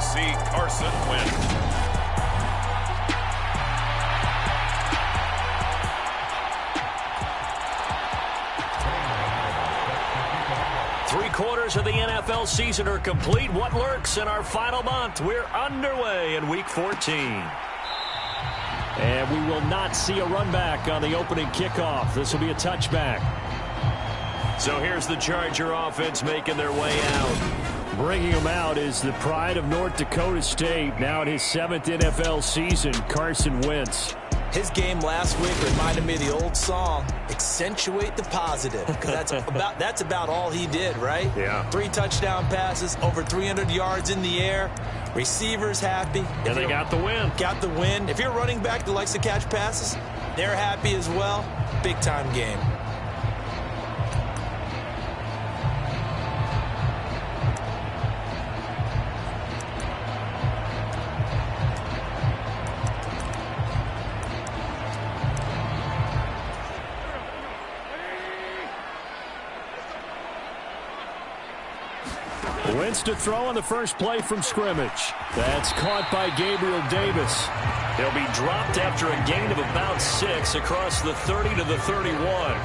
see Carson Wentz. Three-quarters of the NFL season are complete. What lurks in our final month? We're underway in Week 14. And we will not see a run back on the opening kickoff. This will be a touchback. So here's the Charger offense making their way out. Bringing him out is the pride of North Dakota State. Now in his 7th NFL season, Carson Wentz. His game last week reminded me of the old song, Accentuate the Positive, because that's about all he did, right? Yeah. 3 touchdown passes, over 300 yards in the air, receivers happy. And they got the win. Got the win. If you're a running back that likes to catch passes, they're happy as well. Big-time game. Wentz to throw on the first play from scrimmage. That's caught by Gabriel Davis. He'll be dropped after a gain of about 6 across the 30 to the 31.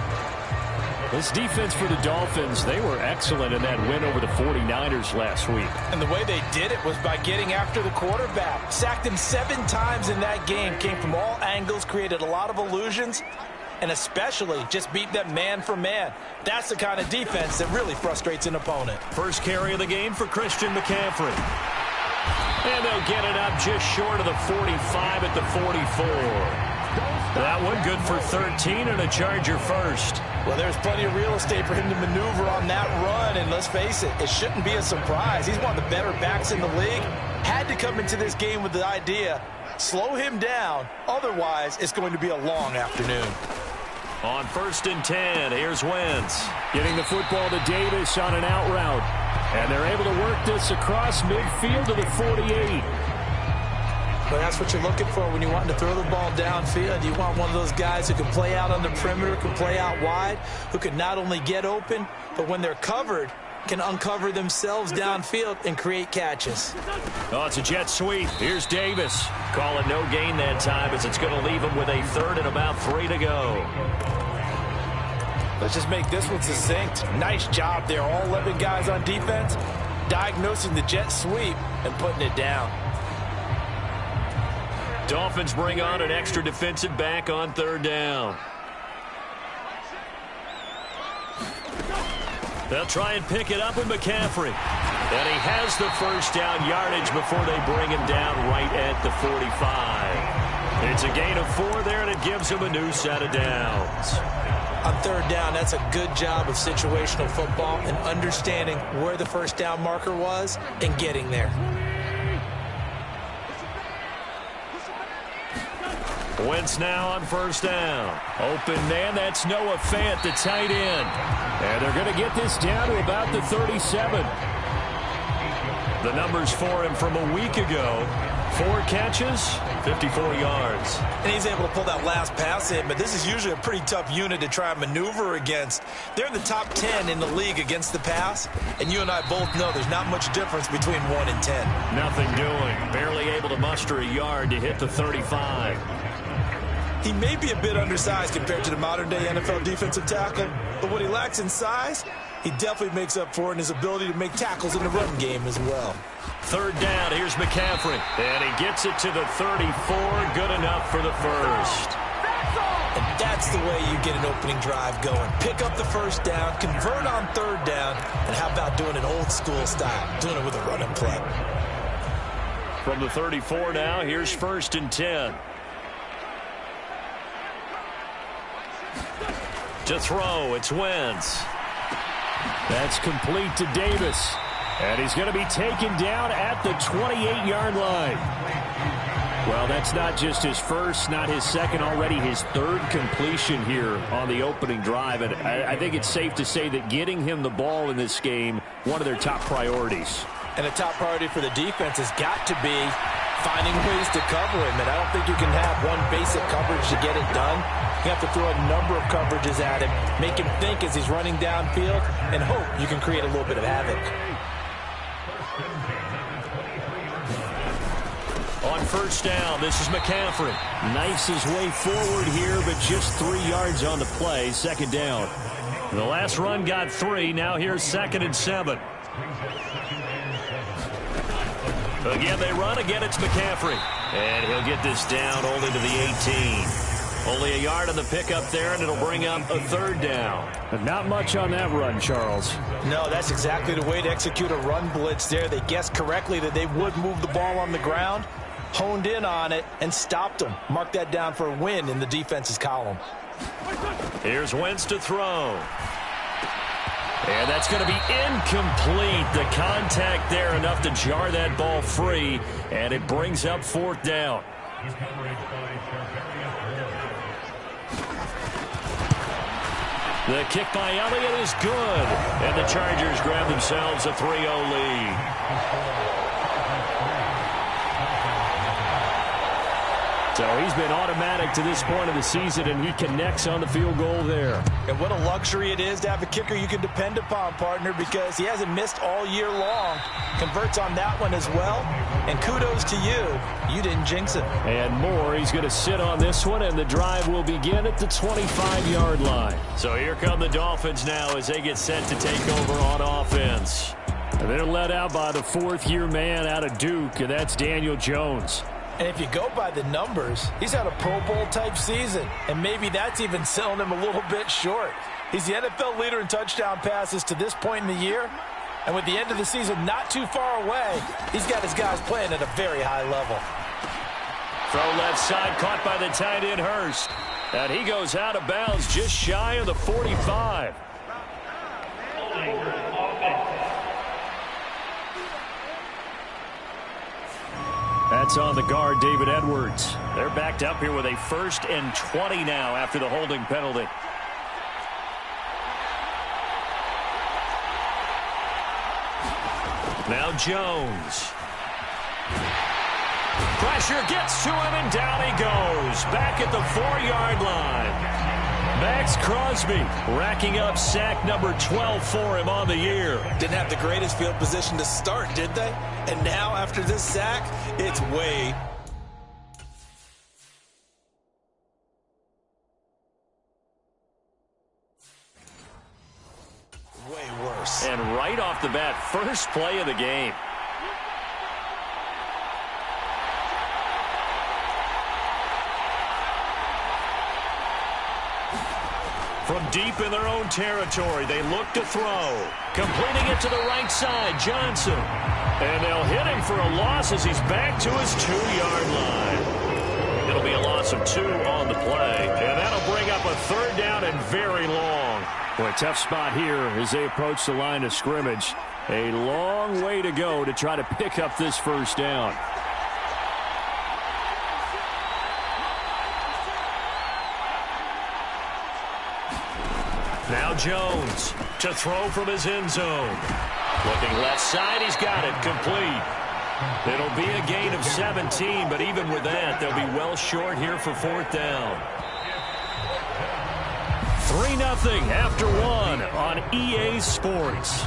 This defense for the Dolphins, they were excellent in that win over the 49ers last week. And the way they did it was by getting after the quarterback. Sacked him 7 times in that game. Came from all angles, created a lot of illusions, and especially just beat them man for man. That's the kind of defense that really frustrates an opponent. First carry of the game for Christian McCaffrey. And they'll get it up just short of the 45 at the 44. That one good for 13 and a Charger first. Well, there's plenty of real estate for him to maneuver on that run, and let's face it, it shouldn't be a surprise. He's one of the better backs in the league. Had to come into this game with the idea, slow him down, otherwise it's going to be a long afternoon. On 1st and 10, here's Wentz. Getting the football to Davis on an out route. And they're able to work this across midfield to the 48. But that's what you're looking for when you want to throw the ball downfield. You want one of those guys who can play out on the perimeter, can play out wide, who can not only get open, but when they're covered, can uncover themselves downfield and create catches. Oh, it's a jet sweep. Here's Davis. Call it no gain that time as it's going to leave him with a 3rd and about 3 to go. Let's just make this one succinct. Nice job there. All 11 guys on defense diagnosing the jet sweep and putting it down. Dolphins bring on an extra defensive back on 3rd down. They'll try and pick it up with McCaffrey. And he has the first down yardage before they bring him down right at the 45. It's a gain of 4 there, and it gives him a new set of downs. On 3rd down, that's a good job of situational football and understanding where the first down marker was and getting there. Wentz now on 1st down. Open man, that's Noah Fant, the tight end. And they're going to get this down to about the 37. The numbers for him from a week ago. 4 catches, 54 yards. And he's able to pull that last pass in, but this is usually a pretty tough unit to try and maneuver against. They're in the top 10 in the league against the pass, and you and I both know there's not much difference between 1 and 10. Nothing doing. Barely able to muster a yard to hit the 35. He may be a bit undersized compared to the modern-day NFL defensive tackle, but what he lacks in size, he definitely makes up for in his ability to make tackles in the run game as well. 3rd down, here's McCaffrey. And he gets it to the 34, good enough for the first. And that's the way you get an opening drive going. Pick up the first down, convert on 3rd down, and how about doing it old school style, doing it with a running play. From the 34 now, here's 1st and 10. To throw, it's Wentz. That's complete to Davis. And he's going to be taken down at the 28-yard line. Well, that's not just his first, not his second, already his 3rd completion here on the opening drive. And I think it's safe to say that getting him the ball in this game, one of their top priorities. And a top priority for the defense has got to be finding ways to cover him. And I don't think you can have one basic coverage to get it done. You have to throw a number of coverages at him, make him think as he's running downfield, and hope you can create a little bit of havoc. On first down, this is McCaffrey. Knifes his way forward here, but just 3 yards on the play. Second down. The last run got 3. Now here's 2nd and 7. Again, they run. Again, it's McCaffrey. And he'll get this down only to the 18. Only a yard on the pickup there, and it'll bring up a 3rd down. But not much on that run, Charles. No, that's exactly the way to execute a run blitz there. They guessed correctly that they would move the ball on the ground, honed in on it, and stopped them. Mark that down for a win in the defense's column. Here's Wentz to throw. And that's going to be incomplete. The contact there enough to jar that ball free, and it brings up 4th down. The kick by Elliott is good, and the Chargers grab themselves a 3-0 lead. So he's been automatic to this point of the season, and he connects on the field goal there. And what a luxury it is to have a kicker you can depend upon, partner, because he hasn't missed all year long. Converts on that one as well. And kudos to you. You didn't jinx it. And more. He's going to sit on this one, and the drive will begin at the 25-yard line. So here come the Dolphins now as they get set to take over on offense. And they're led out by the 4th-year man out of Duke, and that's Daniel Jones. And if you go by the numbers, he's had a Pro Bowl-type season, and maybe that's even selling him a little bit short. He's the NFL leader in touchdown passes to this point in the year, and with the end of the season not too far away, he's got his guys playing at a very high level. Throw left side, caught by the tight end Hurst. And he goes out of bounds just shy of the 45. That's on the guard, David Edwards. They're backed up here with a 1st and 20 now after the holding penalty. Now Jones. Pressure gets to him, and down he goes. Back at the 4-yard line. Max Crosby racking up sack number 12 for him on the year. Didn't have the greatest field position to start, did they? And now, after this sack, it's way worse. And right off the bat, first play of the game. From deep in their own territory, they look to throw. Completing it to the right side, Johnson. And they'll hit him for a loss as he's back to his 2-yard line. It'll be a loss of 2 on the play. And that'll bring up a 3rd down and very long. Boy, tough spot here as they approach the line of scrimmage. A long way to go to try to pick up this 1st down. Now Jones to throw from his end zone. Looking left side, he's got it, complete. It'll be a gain of 17, but even with that, they'll be well short here for 4th down. 3-0 after 1 on EA Sports.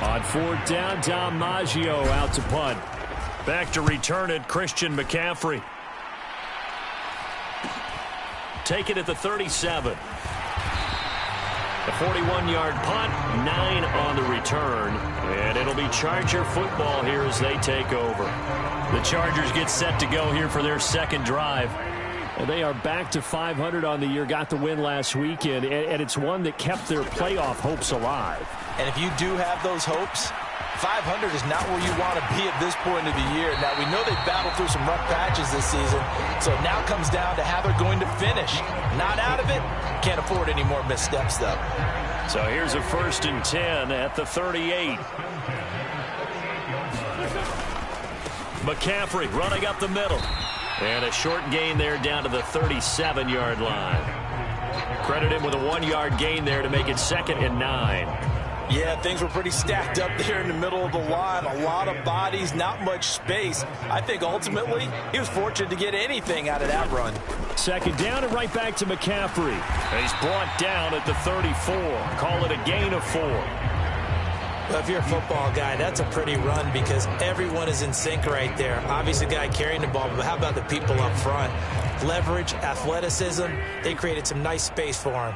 On 4th down, Dom Maggio out to punt. Back to return it, Christian McCaffrey. Take it at the 37. A 41-yard punt, 9 on the return. And it'll be Charger football here as they take over. The Chargers get set to go here for their 2nd drive. And they are back to 500 on the year, got the win last weekend, and it's one that kept their playoff hopes alive. And if you do have those hopes, 500 is not where you want to be at this point of the year. Now, we know they've battled through some rough patches this season, so it now comes down to how they're going to finish. Not out of it. Can't afford any more missteps, though. So here's a 1st and 10 at the 38. McCaffrey running up the middle. And a short gain there down to the 37-yard line. Credit him with a 1-yard gain there to make it 2nd and 9. Yeah, things were pretty stacked up there in the middle of the line. A lot of bodies, not much space. I think ultimately he was fortunate to get anything out of that run. 2nd down and right back to McCaffrey. He's brought down at the 34. Call it a gain of 4. Well, if you're a football guy, that's a pretty run because everyone is in sync right there. Obviously, the guy carrying the ball, but how about the people up front? Leverage, athleticism, they created some nice space for him.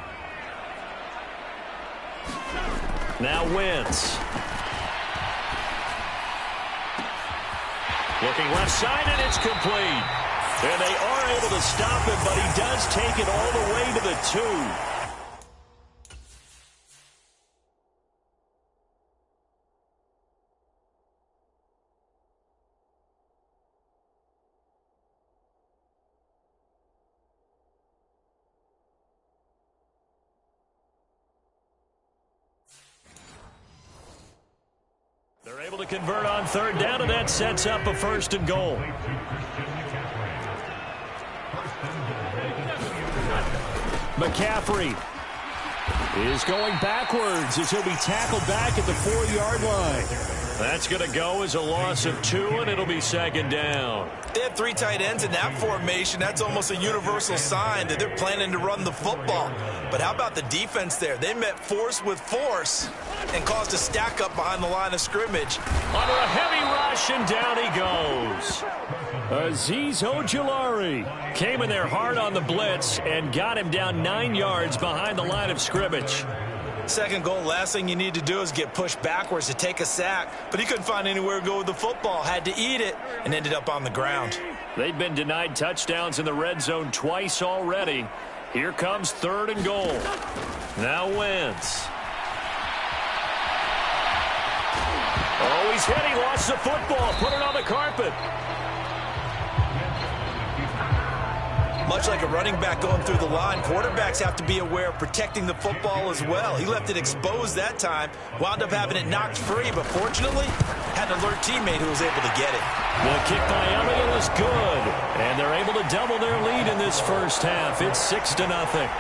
Now Wentz. Looking left side, and it's complete. And they are able to stop him, but he does take it all the way to the 2. They're able to convert on third down, and that sets up a 1st and goal. McCaffrey is going backwards as he'll be tackled back at the 4-yard line. That's going to go as a loss of 2, and it'll be 2nd down. They have 3 tight ends in that formation. That's almost a universal sign that they're planning to run the football. But how about the defense there? They met force with force and caused a stack up behind the line of scrimmage. Under a heavy rush, and down he goes. Azeez Ojulari came in there hard on the blitz and got him down 9 yards behind the line of scrimmage. 2nd goal, last thing you need to do is get pushed backwards to take a sack. But he couldn't find anywhere to go with the football, had to eat it, and ended up on the ground. They've been denied touchdowns in the red zone twice already. Here comes 3rd and goal. Now Wentz. Oh, he's hit. He lost the football. Put it on the carpet. Much like a running back going through the line, quarterbacks have to be aware of protecting the football as well. He left it exposed that time, wound up having it knocked free, but fortunately, had an alert teammate who was able to get it. The kick by Elliott is good, and they're able to double their lead in this first half. It's 6-0.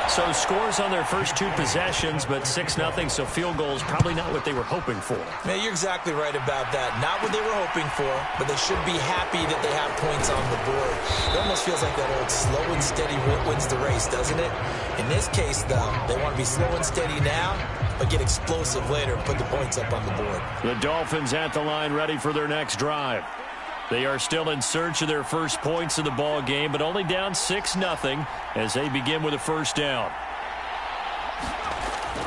So scores on their first 2 possessions, but 6-0, so field goals probably not what they were hoping for. Man, you're exactly right about that. Not what they were hoping for, but they should be happy that they have points on the board. It almost feels like that old slow and steady wins the race, doesn't it? In this case, though, they want to be slow and steady now, but get explosive later and put the points up on the board. The Dolphins at the line ready for their next drive. They are still in search of their first points of the ball game, but only down 6-0 as they begin with a 1st down.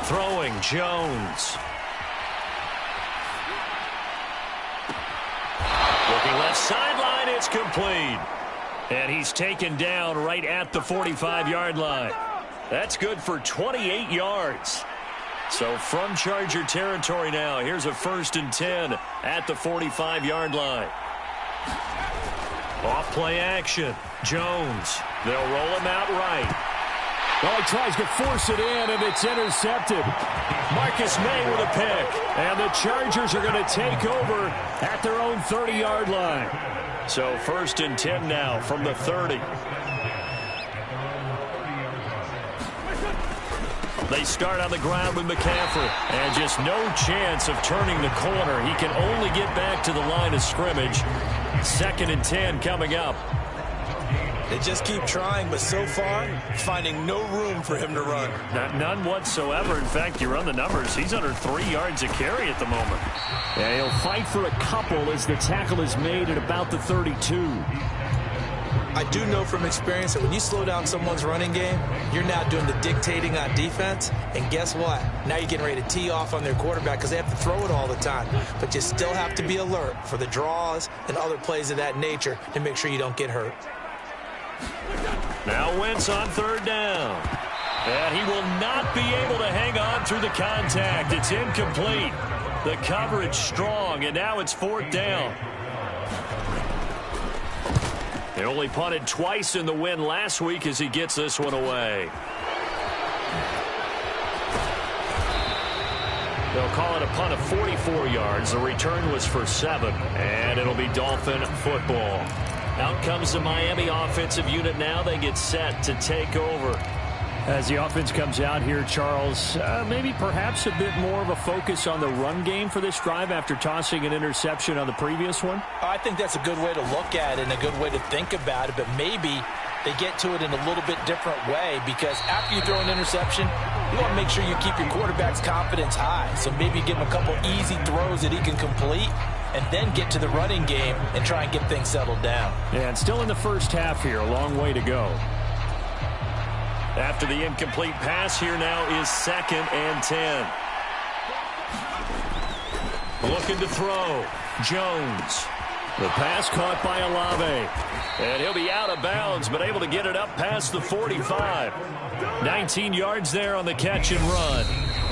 Throwing, Jones. Looking left sideline, it's complete. And he's taken down right at the 45-yard line. That's good for 28 yards. So from Charger territory now, here's a 1st and 10 at the 45-yard line. Off play action. Jones. They'll roll him out right. Well, he tries to force it in, and it's intercepted. Marcus May with a pick. And the Chargers are going to take over at their own 30-yard line. So 1st and 10 now from the 30. They start on the ground with McCaffrey. And just no chance of turning the corner. He can only get back to the line of scrimmage. 2nd and 10 coming up. They just keep trying, but so far, finding no room for him to run. None whatsoever. In fact, you run the numbers. He's under 3 yards a carry at the moment. Yeah, he'll fight for a couple as the tackle is made at about the 32. I do know from experience that when you slow down someone's running game, you're now doing the dictating on defense. And guess what? Now you're getting ready to tee off on their quarterback because they have to throw it all the time. But you still have to be alert for the draws and other plays of that nature to make sure you don't get hurt. Now Wentz on 3rd down. And he will not be able to hang on through the contact. It's incomplete. The coverage strong, and now it's 4th down. They only punted twice in the win last week as he gets this one away. They'll call it a punt of 44 yards. The return was for 7, and it'll be Dolphin football. Out comes the Miami offensive unit now. They get set to take over. As the offense comes out here, Charles, maybe perhaps a bit more of a focus on the run game for this drive after tossing an interception on the previous one? I think that's a good way to look at it and a good way to think about it, but maybe they get to it in a little bit different way, because after you throw an interception, you want to make sure you keep your quarterback's confidence high. So maybe give him a couple easy throws that he can complete, and then get to the running game and try and get things settled down. And still in the first half here, a long way to go. After the incomplete pass, here now is 2nd and 10. Looking to throw. Jones. The pass caught by Olave. And he'll be out of bounds, but able to get it up past the 45. 19 yards there on the catch and run.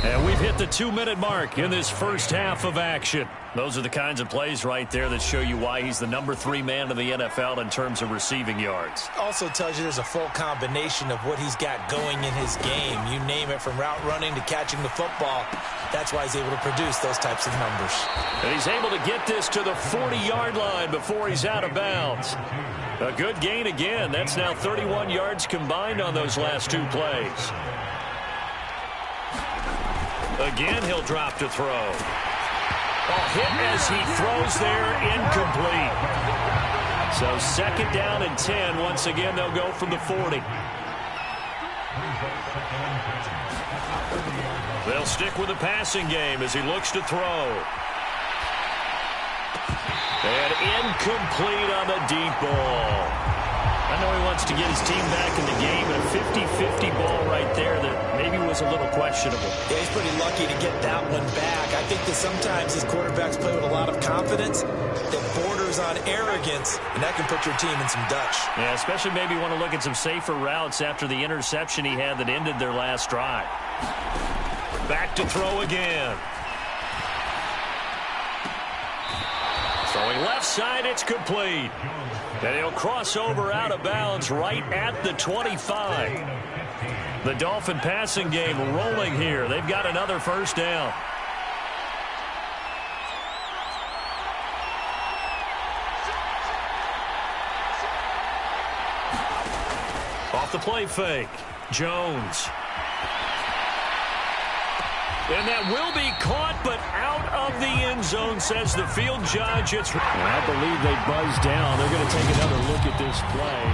And we've hit the 2-minute mark in this first half of action. Those are the kinds of plays right there that show you why he's the number 3 man in the NFL in terms of receiving yards. Also tells you there's a full combination of what he's got going in his game. You name it, from route running to catching the football. That's why he's able to produce those types of numbers. And he's able to get this to the 40-yard line before he's out of bounds. A good gain again. That's now 31 yards combined on those last 2 plays. Again, he'll drop to throw. Hit as he throws there, incomplete. So 2nd down and 10. Once again, they'll go from the 40. They'll stick with the passing game as he looks to throw. And incomplete on the deep ball. I know he wants to get his team back in the game, but a 50-50 ball right there that maybe was a little questionable. Yeah, he's pretty lucky to get that one back. I think that sometimes his quarterbacks play with a lot of confidence that borders on arrogance, and that can put your team in some Dutch. Yeah, especially maybe want to look at some safer routes after the interception he had that ended their last drive. Back to throw again. Throwing left side, it's complete. And he'll cross over out of bounds right at the 25. The Dolphin passing game rolling here. They've got another first down. Off the play fake. Jones. And that will be caught, but out of the end zone, says the field judge. It's. And I believe they buzzed down. They're going to take another look at this play.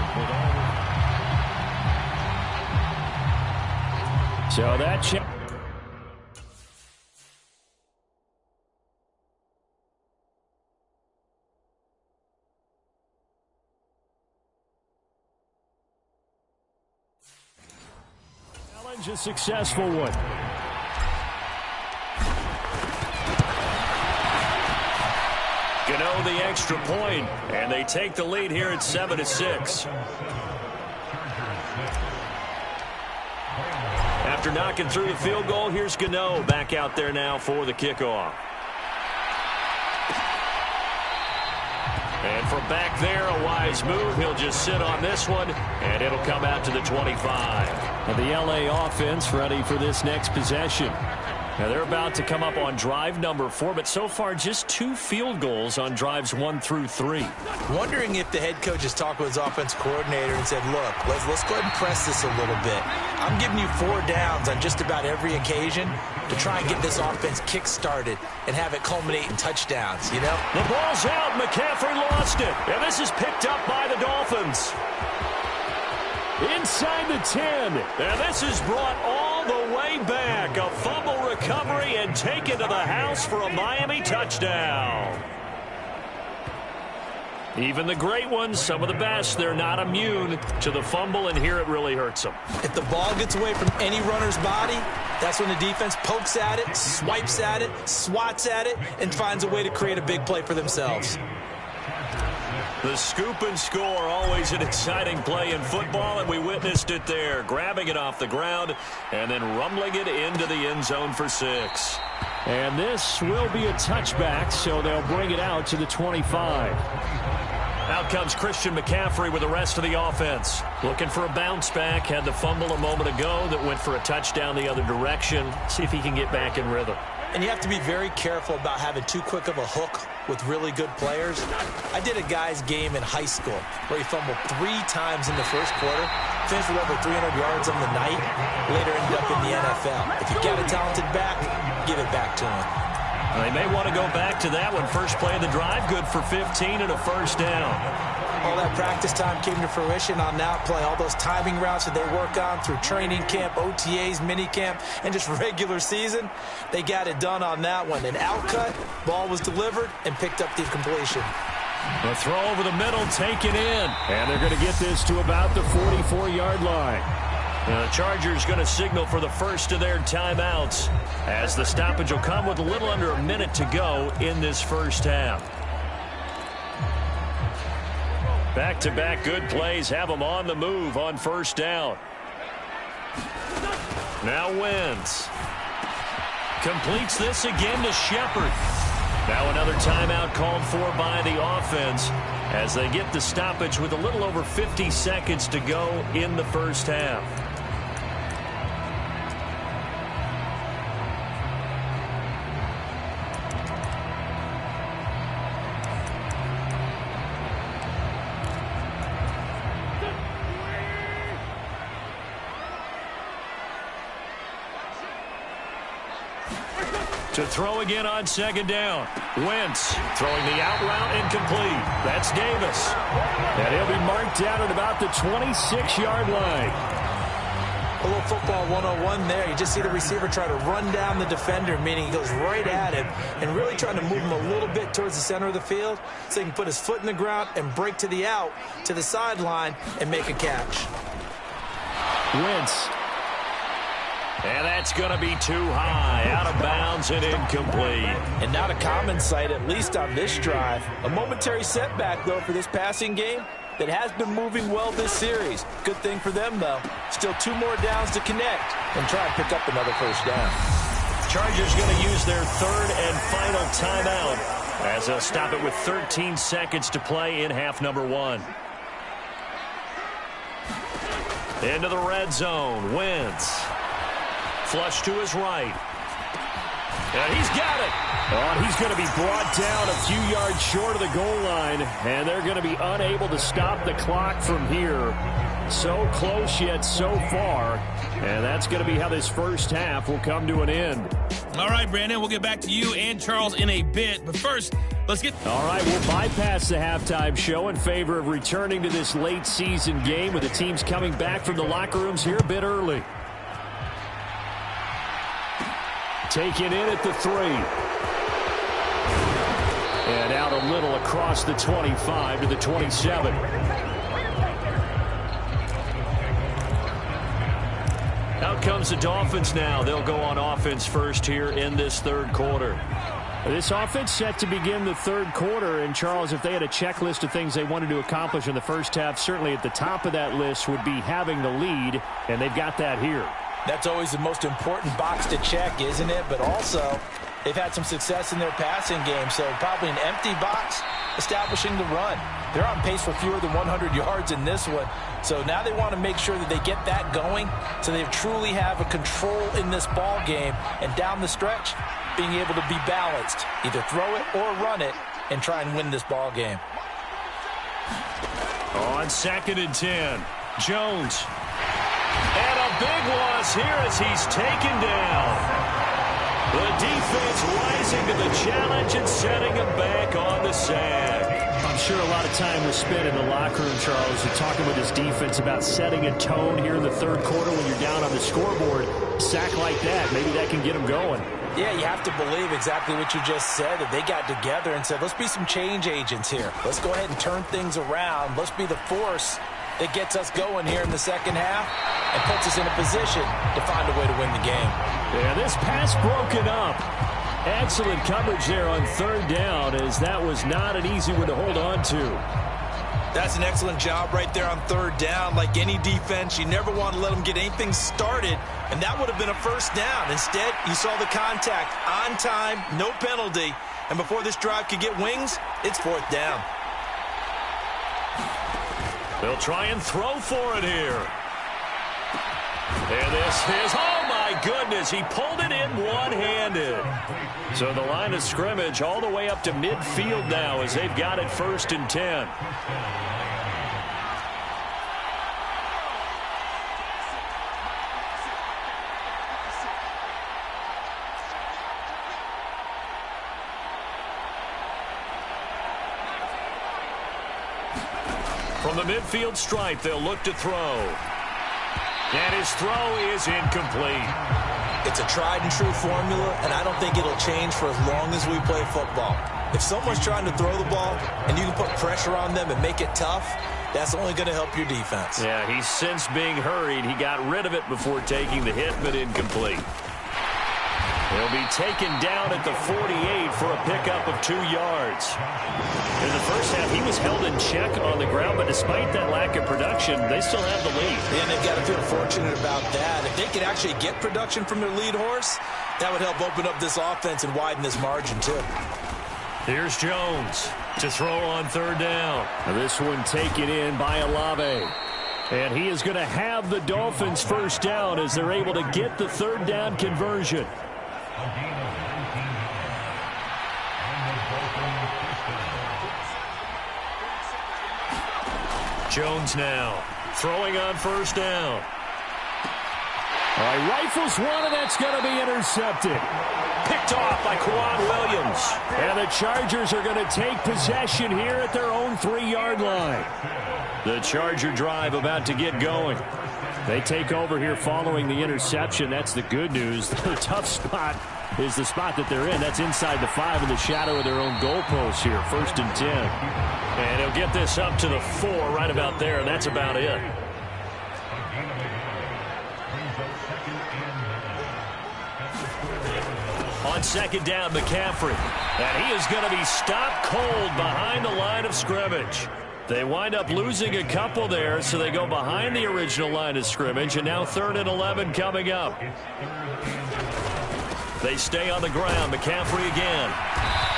So that check. Challenge a successful one. Gano the extra point, and they take the lead here at 7-6. After knocking through the field goal, here's Gano back out there now for the kickoff. And from back there, a wise move. He'll just sit on this one, and it'll come out to the 25. And the LA offense ready for this next possession. Now they're about to come up on drive number 4, but so far just 2 field goals on drives 1 through 3. Wondering if the head coach has talked with his offense coordinator and said, look, let's go ahead and press this a little bit. I'm giving you 4 downs on just about every occasion to try and get this offense kick-started and have it culminate in touchdowns, you know? The ball's out. McCaffrey lost it. And this is picked up by the Dolphins. Inside the 10. And this is brought all the way back. A fumble recovery and taken to the house for a Miami touchdown. Even the great ones, some of the best, they're not immune to the fumble, and here it really hurts them. If the ball gets away from any runner's body, that's when the defense pokes at it, swipes at it, swats at it, and finds a way to create a big play for themselves. The scoop and score, always an exciting play in football, and we witnessed it there. Grabbing it off the ground and then rumbling it into the end zone for 6. And this will be a touchback, so they'll bring it out to the 25. Out comes Christian McCaffrey with the rest of the offense. Looking for a bounce back. Had the fumble a moment ago that went for a touchdown the other direction. See if he can get back in rhythm. And you have to be very careful about having too quick of a hook with really good players. I did a guy's game in high school where he fumbled 3 times in the first quarter, finished with over 300 yards on the night, later ended up in the NFL. If you've got a talented back, give it back to him. They may want to go back to that one. First play of the drive, good for 15 and a first down. All that practice time came to fruition on that play. All those timing routes that they work on through training camp, OTAs, mini camp, and just regular season, they got it done on that one. An outcut, ball was delivered, and picked up the completion. The throw over the middle, taken in. And they're going to get this to about the 44-yard line. The Chargers going to signal for the first of their timeouts as the stoppage will come with a little under a minute to go in this first half. Back-to-back good plays have them on the move on first down. Now Wentz. Completes this again to Shepard. Now another timeout called for by the offense as they get the stoppage with a little over 50 seconds to go in the first half. To throw again on second down. Wentz throwing the out route incomplete. That's Davis. And he'll be marked down at about the 26-yard line. A little football 101 there. You just see the receiver try to run down the defender, meaning he goes right at him and really trying to move him a little bit towards the center of the field so he can put his foot in the ground and break to the out, to the sideline, and make a catch. Wentz. And that's going to be too high, out of bounds and incomplete. And not a common sight, at least on this drive. A momentary setback, though, for this passing game that has been moving well this series. Good thing for them, though. Still 2 more downs to connect and try and pick up another first down. Chargers going to use their third and final timeout as they'll stop it with 13 seconds to play in half number 1. Into the red zone. Wentz. Flush to his right. And he's got it. Oh, and he's going to be brought down a few yards short of the goal line, and they're going to be unable to stop the clock from here. So close yet so far, and that's going to be how this first half will come to an end. All right, Brandon, we'll get back to you and Charles in a bit, but first, let's get... All right, we'll bypass the halftime show in favor of returning to this late season game with the teams coming back from the locker rooms here a bit early. Taken in at the 3. And out a little across the 25 to the 27. Out comes the Dolphins now. They'll go on offense first here in this third quarter. This offense set to begin the third quarter. And, Charles, if they had a checklist of things they wanted to accomplish in the first half, certainly at the top of that list would be having the lead, and they've got that here. That's always the most important box to check, isn't it? But also, they've had some success in their passing game, so probably an empty box establishing the run. They're on pace for fewer than 100 yards in this one. So now they want to make sure that they get that going so they truly have a control in this ball game. And down the stretch, being able to be balanced, either throw it or run it, and try and win this ball game. On 2nd and 10, Jones. And a big loss here as he's taken down. The defense rising to the challenge and setting him back on the sack. I'm sure a lot of time was spent in the locker room, Charles, and talking with his defense about setting a tone here in the third quarter when you're down on the scoreboard. Sack like that, maybe that can get him going. Yeah, you have to believe exactly what you just said, that they got together and said, let's be some change agents here. Let's go ahead and turn things around. Let's be the force that gets us going here in the second half and puts us in a position to find a way to win the game. Yeah, this pass broken up. Excellent coverage there on third down, as that was not an easy one to hold on to. That's an excellent job right there on third down. Like any defense, you never want to let them get anything started, and that would have been a first down. Instead, you saw the contact on time, no penalty, and before this drive could get wings, it's fourth down. They'll try and throw for it here. And this is, oh my goodness, he pulled it in one-handed. So the line of scrimmage all the way up to midfield now as they've got it 1st and 10. From the midfield stripe, they'll look to throw. And his throw is incomplete. It's a tried and true formula, and I don't think it'll change for as long as we play football. If someone's trying to throw the ball and you can put pressure on them and make it tough, that's only going to help your defense. Yeah, he's since being hurried. He got rid of it before taking the hit, but incomplete. He'll be taken down at the 48 for a pickup of 2 yards. In the first half, he was held in check on the ground, but despite that lack of production, they still have the lead. And they've got to feel fortunate about that. If they could actually get production from their lead horse, that would help open up this offense and widen this margin, too. Here's Jones to throw on 3rd down. This one taken in by Olave. And he is going to have the Dolphins first down as they're able to get the 3rd down conversion. Jones now throwing on 1st down. All right, rifles one, and that's going to be intercepted. Picked off by Kwan Williams. And the Chargers are going to take possession here at their own 3-yard line. The Charger drive about to get going. They take over here following the interception. That's the good news. The tough spot is the spot that they're in. That's inside the 5 in the shadow of their own goalpost here. 1st and 10. And he'll get this up to the 4 right about there, and that's about it. On 2nd down, McCaffrey. And he is going to be stopped cold behind the line of scrimmage. They wind up losing a couple there, so they go behind the original line of scrimmage, and now 3rd and 11 coming up. They stay on the ground. McCaffrey again.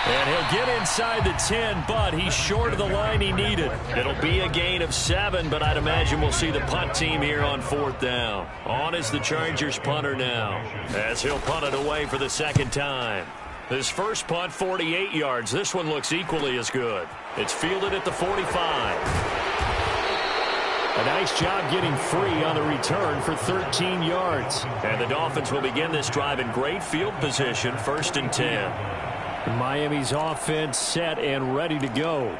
And he'll get inside the 10, but he's short of the line he needed. It'll be a gain of 7, but I'd imagine we'll see the punt team here on 4th down. On is the Chargers punter now, as he'll punt it away for the 2nd time. His first punt, 48 yards. This one looks equally as good. It's fielded at the 45. A nice job getting free on the return for 13 yards. And the Dolphins will begin this drive in great field position, 1st and 10. Miami's offense set and ready to go.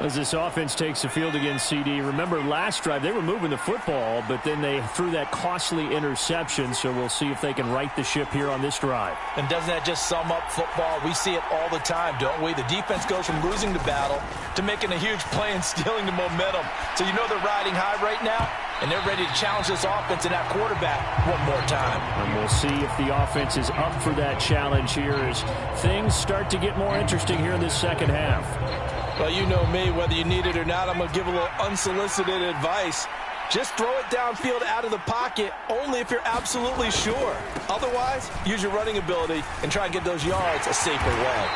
As this offense takes the field against CD, remember last drive they were moving the football, but then they threw that costly interception, so we'll see if they can right the ship here on this drive. And doesn't that just sum up football? We see it all the time, don't we? The defense goes from losing the battle to making a huge play and stealing the momentum. So you know they're riding high right now, and they're ready to challenge this offense and that quarterback one more time. And we'll see if the offense is up for that challenge here as things start to get more interesting here in this 2nd half. Well, you know me, whether you need it or not, I'm going to give a little unsolicited advice. Just throw it downfield out of the pocket only if you're absolutely sure. Otherwise, use your running ability and try and get those yards a safer way.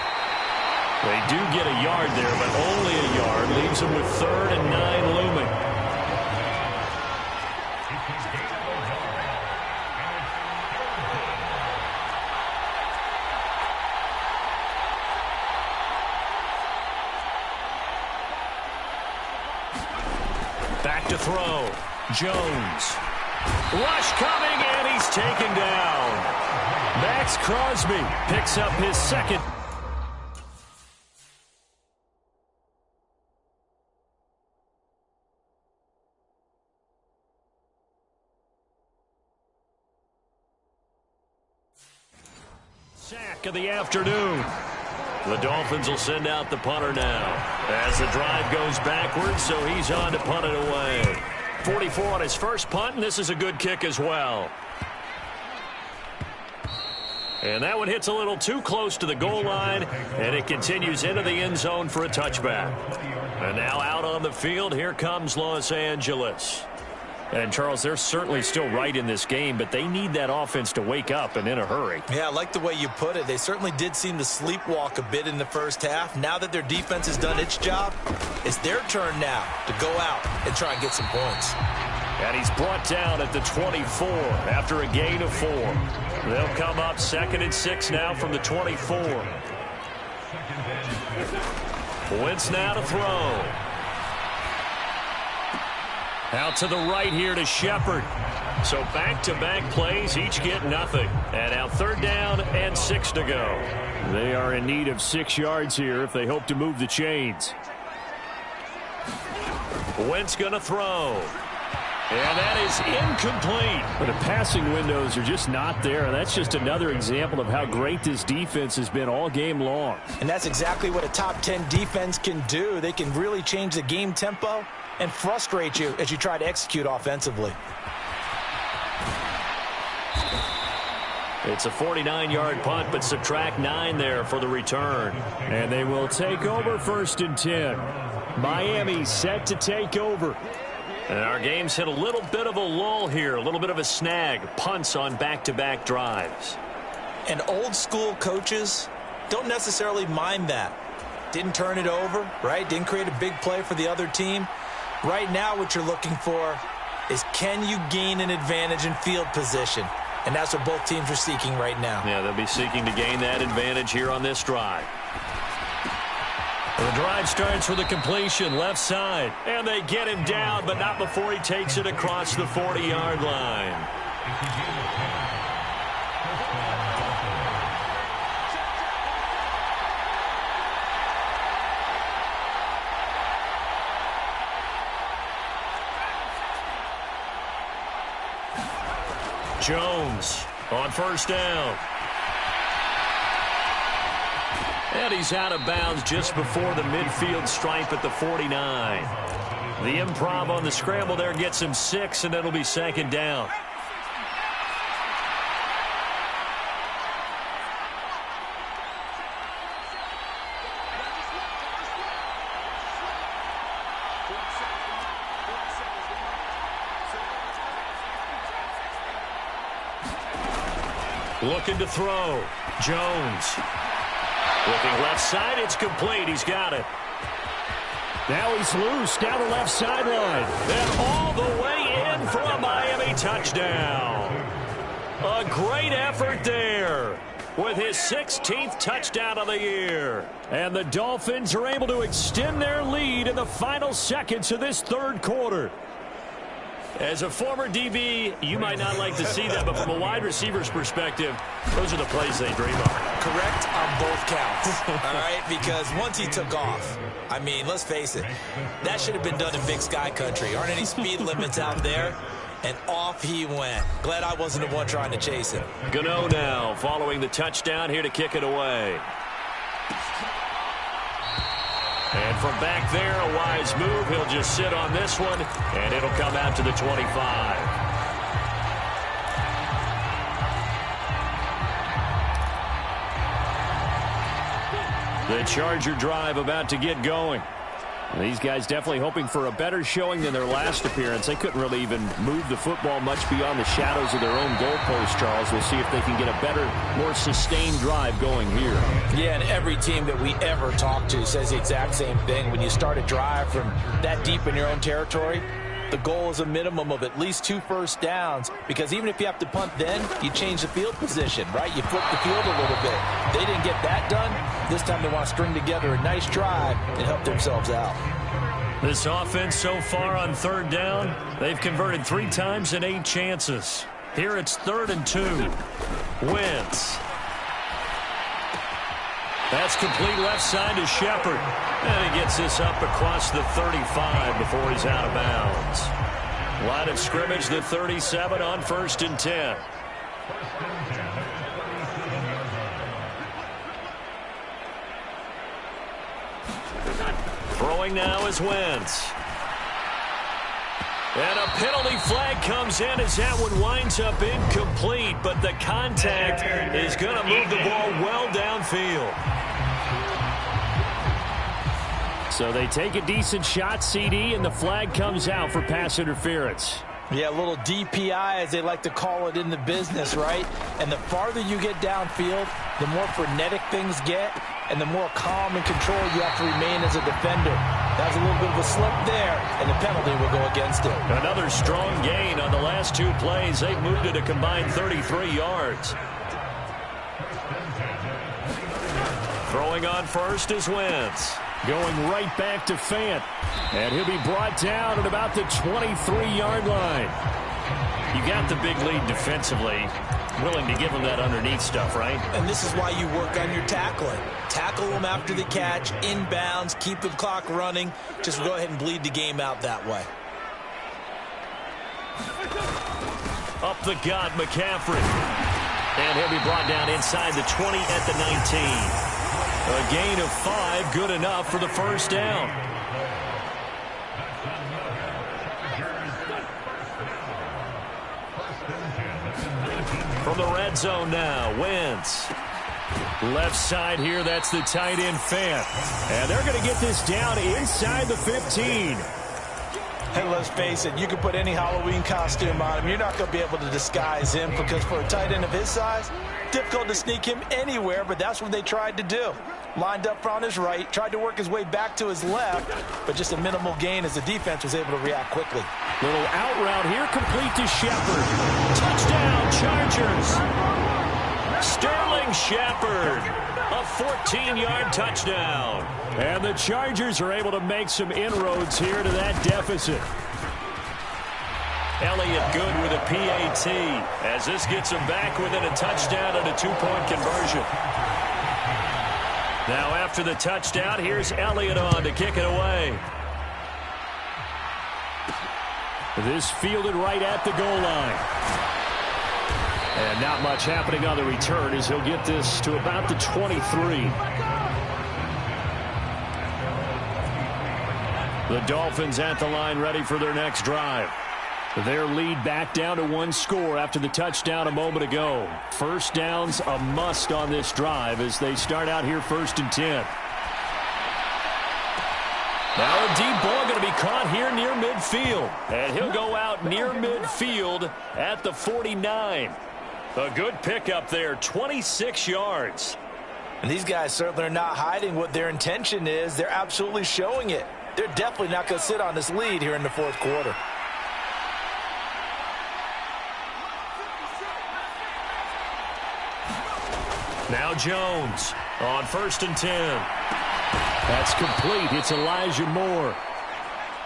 They do get a yard there, but only a yard. Leaves them with 3rd and 9 looming. Back to throw. Jones. Rush coming, and he's taken down. Max Crosby picks up his 2nd. Sack of the afternoon. The Dolphins will send out the punter now as the drive goes backwards, so he's on to punt it away. 44 on his first punt, and this is a good kick as well. And that one hits a little too close to the goal line, and it continues into the end zone for a touchback. And now out on the field, here comes Los Angeles. And, Charles, they're certainly still right in this game, but they need that offense to wake up and in a hurry. Yeah, I like the way you put it. They certainly did seem to sleepwalk a bit in the first half. Now that their defense has done its job, it's their turn now to go out and try and get some points. And he's brought down at the 24 after a gain of 4. They'll come up 2nd and 6 now from the 24. Wentz now to throw. Out to the right here to Shepard. So back-to-back plays, each get nothing. And now 3rd down and 6 to go. They are in need of 6 yards here if they hope to move the chains. Wentz going to throw. And that is incomplete. But the passing windows are just not there. That's just another example of how great this defense has been all game long. And that's exactly what a top 10 defense can do. They can really change the game tempo and frustrate you as you try to execute offensively. It's a 49-yard punt, but subtract 9 there for the return. And they will take over 1st and 10. Miami set to take over. And our game's hit a little bit of a lull here, a little bit of a snag. Punts on back-to-back drives. And old-school coaches don't necessarily mind that. Didn't turn it over, right? Didn't create a big play for the other team. Right now what you're looking for is, can you gain an advantage in field position? And that's what both teams are seeking right now. Yeah, they'll be seeking to gain that advantage here on this drive. The drive starts with a completion left side. And they get him down, but not before he takes it across the 40-yard line. Jones on 1st down. And he's out of bounds just before the midfield stripe at the 49. The improv on the scramble there gets him 6, and it'll be 2nd down. Looking to throw. Jones. Looking left side, it's complete. He's got it. Now he's loose down the left sideline. And all the way in for a Miami touchdown. A great effort there with his 16th touchdown of the year. And the Dolphins are able to extend their lead in the final seconds of this 3rd quarter. As a former DB, you might not like to see that, but from a wide receiver's perspective, those are the plays they dream of. Correct on both counts, all right? Because once he took off, I mean, let's face it, that should have been done in Big Sky Country. Aren't any speed limits out there? And off he went. Glad I wasn't the one trying to chase him. Gano now following the touchdown here to kick it away. And from back there, a wise move. He'll just sit on this one, and it'll come out to the 25. The Charger drive about to get going. These guys definitely hoping for a better showing than their last appearance. They couldn't really even move the football much beyond the shadows of their own goalpost, Charles. We'll see if they can get a better, more sustained drive going here. Yeah, and every team that we ever talk to says the exact same thing. When you start a drive from that deep in your own territory, the goal is a minimum of at least 2 first downs, because even if you have to punt then, you change the field position, right? You flip the field a little bit. They didn't get that done. This time they want to string together a nice drive and help themselves out. This offense so far on 3rd down, they've converted 3 times in 8 chances. Here it's 3rd and 2. Wentz. That's complete left side to Shepard. And he gets this up across the 35 before he's out of bounds. Line of scrimmage, the 37 on 1st and 10. Throwing now is Wentz. And a penalty flag comes in as that one winds up incomplete, but the contact is going to move the ball well downfield. So they take a decent shot, CD, and the flag comes out for pass interference. Yeah, a little DPI, as they like to call it in the business, right? And the farther you get downfield, the more frenetic things get, and the more calm and control you have to remain as a defender. That was a little bit of a slip there, and the penalty will go against it. Another strong gain on the last 2 plays. They've moved it a combined 33 yards. Throwing on first is Wentz. Going right back to Fant. And he'll be brought down at about the 23-yard line. You got the big lead defensively. willing to give him that underneath stuff, right? And this is why you work on your tackling. Tackle them after the catch, inbounds, keep the clock running. Just go ahead and bleed the game out that way. Up the gut, McCaffrey. And he'll be brought down inside the 20 at the 19. A gain of 5, good enough for the first down. From the red zone now, Wentz. Left side here, that's the tight end Fant. And they're going to get this down inside the 15. Hey, let's face it, you can put any Halloween costume on him. You're not going to be able to disguise him because for a tight end of his size, difficult to sneak him anywhere, but that's what they tried to do. Lined up on his right, tried to work his way back to his left, but just a minimal gain as the defense was able to react quickly. Little out route here, complete to Shepard. Touchdown, Chargers. Sterling Shepard, a 14-yard touchdown. And the Chargers are able to make some inroads here to that deficit. Elliott good with a PAT as this gets him back within a touchdown and a 2-point conversion. Now after the touchdown, here's Elliott on to kick it away. This fielded right at the goal line. And not much happening on the return as he'll get this to about the 23. The Dolphins at the line ready for their next drive. Their lead back down to 1 score after the touchdown a moment ago. First down's a must on this drive as they start out here 1st and 10. Now a deep ball going to be caught here near midfield. And he'll go out near midfield at the 49. A good pickup there, 26 yards. And these guys certainly are not hiding what their intention is. They're absolutely showing it. They're definitely not going to sit on this lead here in the 4th quarter. Now Jones on 1st and 10. That's complete. It's Elijah Moore.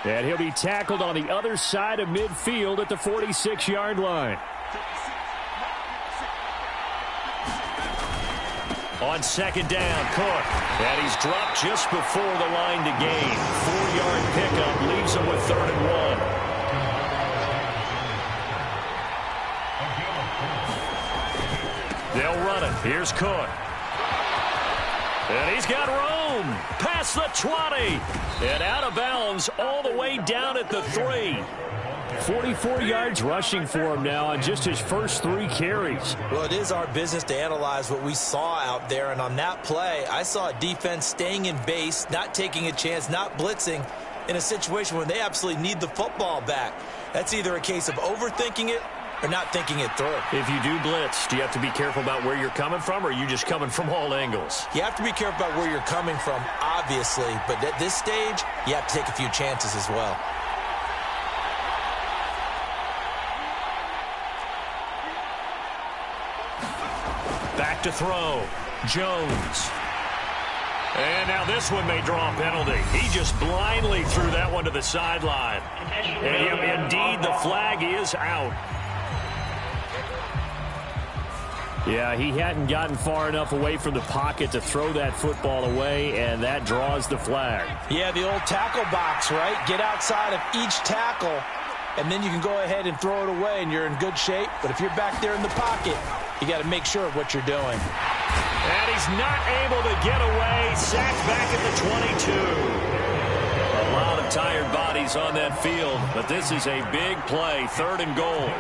And he'll be tackled on the other side of midfield at the 46-yard line. On 2nd down, Cook. And he's dropped just before the line to gain. 4-yard pickup leaves him with 3rd and 1. They'll run it. Here's Cook. And he's got room. Past the 20. And out of bounds all the way down at the 3. 44 yards rushing for him now on just his first 3 carries. Well, it is our business to analyze what we saw out there. And on that play, I saw a defense staying in base, not taking a chance, not blitzing in a situation where they absolutely need the football back. That's either a case of overthinking it or not thinking it through. If you do blitz, do you have to be careful about where you're coming from, or are you just coming from all angles? You have to be careful about where you're coming from, obviously. But at this stage, you have to take a few chances as well. Back to throw. Jones. And now this one may draw a penalty. He just blindly threw that one to the sideline. And indeed, the flag is out. Yeah, he hadn't gotten far enough away from the pocket to throw that football away, and that draws the flag. Yeah, the old tackle box, right? Get outside of each tackle, and then you can go ahead and throw it away, and you're in good shape. But if you're back there in the pocket, you got to make sure of what you're doing. And he's not able to get away. Sacked back at the 22. A lot of tired bodies on that field, but this is a big play. 3rd and goal.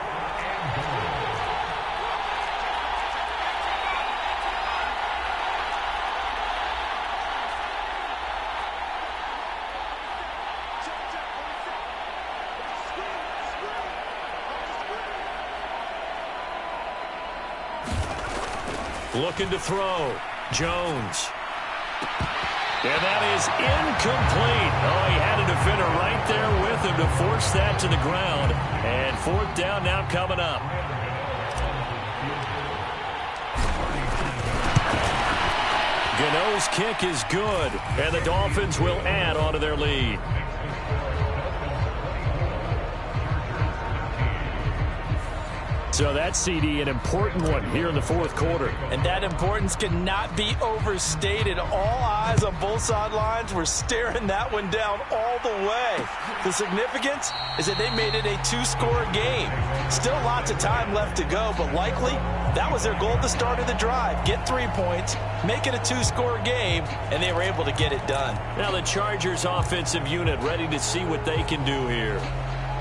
Looking to throw. Jones. And that is incomplete. Oh, he had a defender right there with him to force that to the ground. And 4th down now coming up. Gano's kick is good, and the Dolphins will add on to their lead. So that CD, an important one here in the fourth quarter. And that importance cannot be overstated. All eyes on both sidelines were staring that one down all the way. The significance is that they made it a two-score game. Still lots of time left to go, but likely that was their goal at the start of the drive. Get 3 points, make it a two-score game, and they were able to get it done. Now the Chargers offensive unit ready to see what they can do here.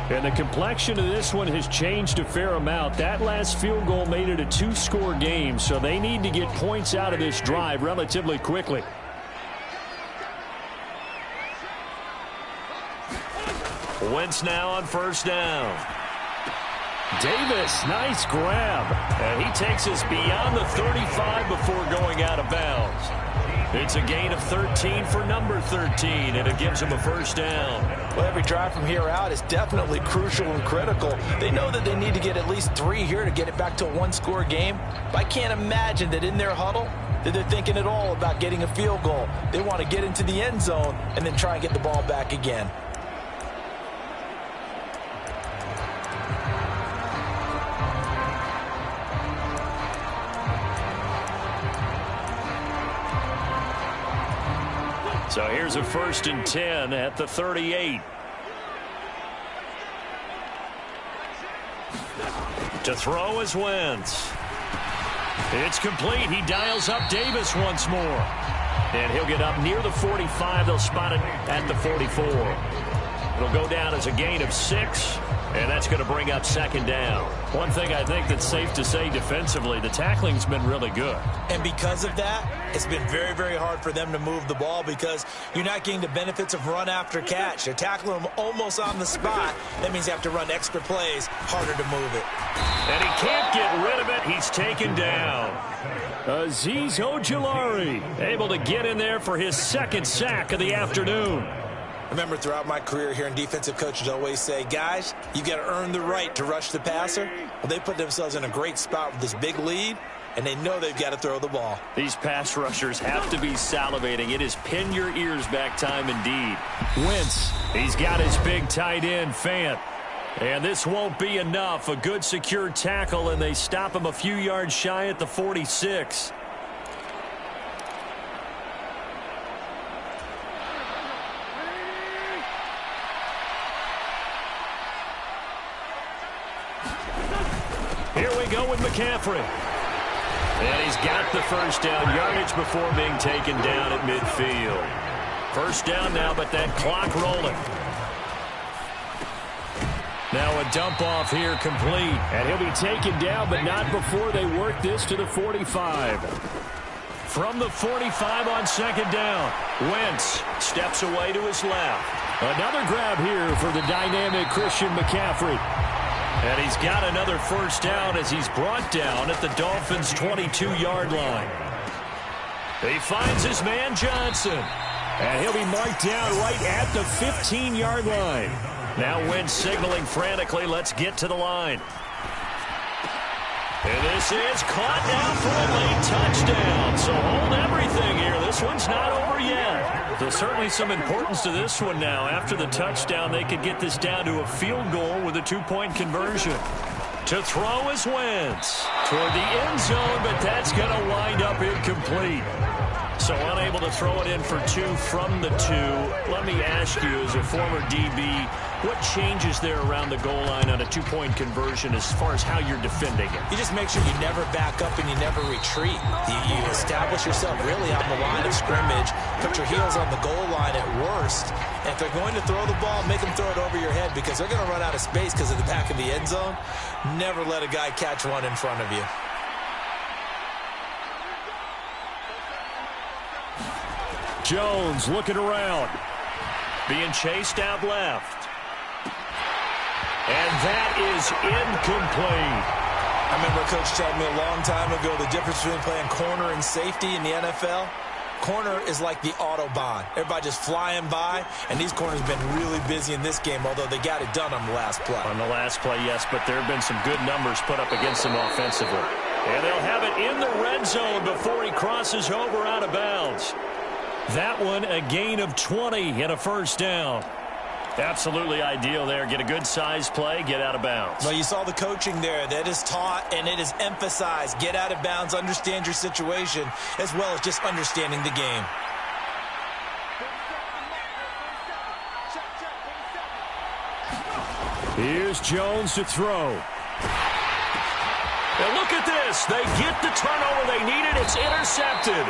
And the complexion of this one has changed a fair amount. That last field goal made it a two-score game, so they need to get points out of this drive relatively quickly. Wentz now on first down. Davis, nice grab. And he takes us beyond the 35 before going out of bounds. It's a gain of 13 for number 13, and it gives him a first down. Well, every drive from here out is definitely crucial and critical. They know that they need to get at least 3 here to get it back to a one-score game. But I can't imagine that in their huddle that they're thinking at all about getting a field goal. They want to get into the end zone and then try and get the ball back again. So here's a 1st and 10 at the 38. To throw is Wentz. It's complete. He dials up Davis once more. And he'll get up near the 45. They'll spot it at the 44. It'll go down as a gain of 6. And that's going to bring up 2nd down. One thing I think that's safe to say defensively, the tackling's been really good. And because of that, it's been very, very hard for them to move the ball because you're not getting the benefits of run after catch. They're tackling them almost on the spot. That means you have to run extra plays, harder to move it. And he can't get rid of it. He's taken down. Azeez Ojulari able to get in there for his 2nd sack of the afternoon. Remember, throughout my career here, defensive coaches always say, guys, you got to earn the right to rush the passer. Well, they put themselves in a great spot with this big lead, and they know they've got to throw the ball. These pass rushers have to be salivating. It is pin your ears back time indeed. Wentz, he's got his big tight end, Fant. And this won't be enough. A good secure tackle, and they stop him a few yards shy at the 46. Here we go with McCaffrey. And he's got the first down, yardage before being taken down at midfield. First down now, but that clock rolling. Now a dump off here complete. And he'll be taken down, but not before they work this to the 45. From the 45 on 2nd down, Wentz steps away to his left. Another grab here for the dynamic Christian McCaffrey. And he's got another first down as he's brought down at the Dolphins' 22-yard line. He finds his man Johnson. And he'll be marked down right at the 15-yard line. Now Wentz signaling frantically, let's get to the line. And this is caught now for a late touchdown. So hold everything here. This one's not over yet. There's certainly some importance to this one now. After the touchdown, they could get this down to a field goal with a 2-point conversion. To throw is Wentz toward the end zone, but that's going to wind up incomplete. So unable to throw it in for 2 from the 2. Let me ask you, as a former DB, what changes there around the goal line on a 2-point conversion as far as how you're defending it? You just make sure you never back up and you never retreat. You establish yourself really on the line of scrimmage, put your heels on the goal line at worst, and if they're going to throw the ball, make them throw it over your head because they're going to run out of space because of the back of the end zone. Never let a guy catch one in front of you. Jones looking around. Being chased out left. And that is incomplete. I remember a coach telling me a long time ago the difference between playing corner and safety in the NFL. Corner is like the Autobahn. Everybody just flying by, and these corners have been really busy in this game, although they got it done on the last play. On the last play, yes, but there have been some good numbers put up against them offensively. And they'll have it in the red zone before he crosses over out of bounds. That one, a gain of 20 and a first down. Absolutely ideal there. Get a good size play, get out of bounds. Well, you saw the coaching there. That is taught and it is emphasized. Get out of bounds, understand your situation, as well as just understanding the game. Here's Jones to throw. And look at this. They get the turnover they needed. It's intercepted.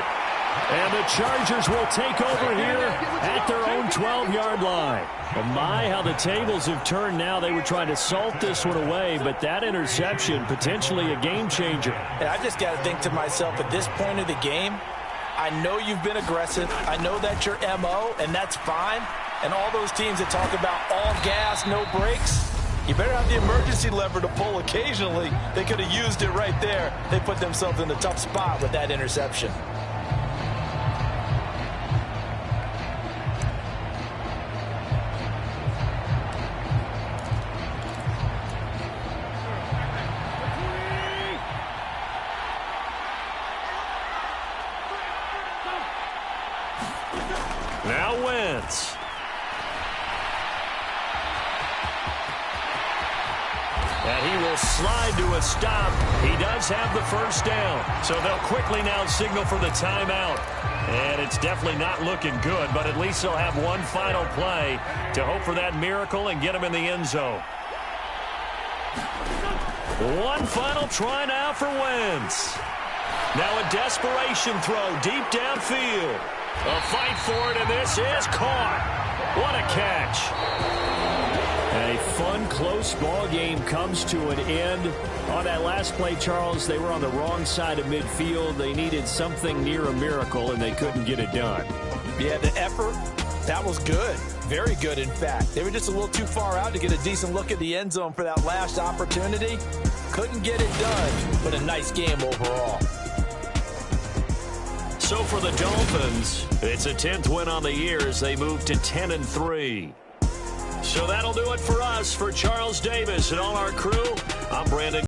And the Chargers will take over here at their own 12-yard line. Well, my, how the tables have turned now. They were trying to salt this one away, but that interception, potentially a game changer. And I just got to think to myself, at this point of the game, I know you've been aggressive. I know that's your MO, and that's fine. And all those teams that talk about all gas, no brakes, you better have the emergency lever to pull occasionally. They could have used it right there. They put themselves in a tough spot with that interception. Now Wentz. And he will slide to a stop. He does have the first down. So they'll quickly now signal for the timeout. And it's definitely not looking good, but at least they'll have one final play to hope for that miracle and get him in the end zone. One final try now for Wentz. Now a desperation throw deep downfield. A fight for it, and this is caught. What a catch. A fun, close ball game comes to an end. On that last play, Charles, they were on the wrong side of midfield. They needed something near a miracle, and they couldn't get it done. Yeah, the effort, that was good. Very good, in fact. They were just a little too far out to get a decent look at the end zone for that last opportunity. Couldn't get it done, but a nice game overall. So for the Dolphins, it's a 10th win on the year as they move to 10-3. So that'll do it for us. For Charles Davis and all our crew, I'm Brandon.